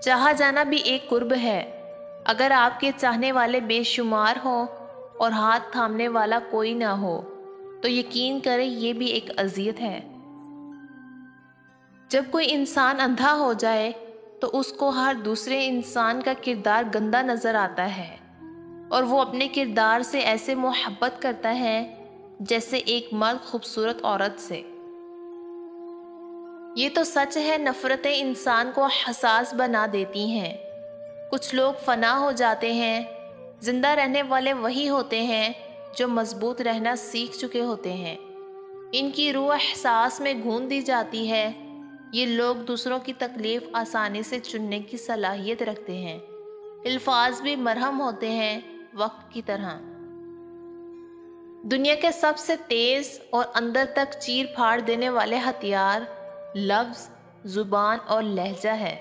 चाहा जाना भी एक कुर्ब है। अगर आपके चाहने वाले बेशुमार हों और हाथ थामने वाला कोई ना हो तो यकीन करें ये भी एक अज़ियत है। जब कोई इंसान अंधा हो जाए तो उसको हर दूसरे इंसान का किरदार गंदा नज़र आता है और वो अपने किरदार से ऐसे मोहब्बत करता है जैसे एक मर्द खूबसूरत औरत से। ये तो सच है, नफ़रतें इंसान को हसास बना देती हैं। कुछ लोग फना हो जाते हैं। जिंदा रहने वाले वही होते हैं जो मजबूत रहना सीख चुके होते हैं। इनकी रूह एहसास में गूंद दी जाती है। ये लोग दूसरों की तकलीफ आसानी से चुनने की सलाहियत रखते हैं। अल्फाज भी मरहम होते हैं वक्त की तरह। दुनिया के सबसे तेज और अंदर तक चीर फाड़ देने वाले हथियार लफ्ज़, जुबान और लहजा है।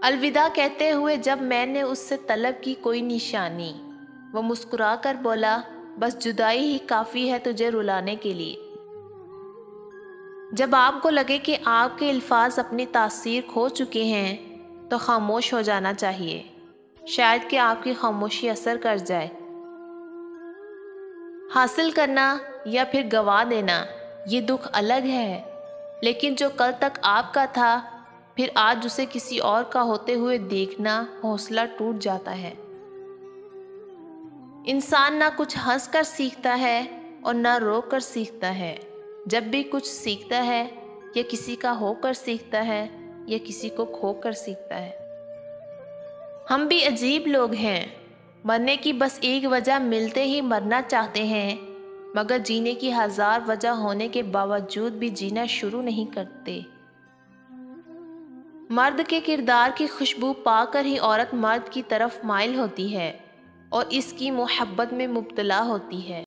अलविदा कहते हुए जब मैंने उससे तलब की कोई निशानी, वो मुस्कुरा कर बोला, बस जुदाई ही काफ़ी है तुझे रुलाने के लिए। जब आपको लगे कि आपके अल्फाज अपनी तासीर खो चुके हैं तो खामोश हो जाना चाहिए। शायद कि आपकी खामोशी असर कर जाए। हासिल करना या फिर गवा देना ये दुख अलग है, लेकिन जो कल तक आपका था फिर आज उसे किसी और का होते हुए देखना हौसला टूट जाता है। इंसान ना कुछ हंस कर सीखता है और ना रो कर सीखता है। जब भी कुछ सीखता है या किसी का होकर सीखता है या किसी को खोकर सीखता है। हम भी अजीब लोग हैं। मरने की बस एक वजह मिलते ही मरना चाहते हैं, मगर जीने की हजार वजह होने के बावजूद भी जीना शुरू नहीं करते। मर्द के किरदार की खुशबू पाकर ही औरत मर्द की तरफ माइल होती है और इसकी मोहब्बत में मुब्तला होती है।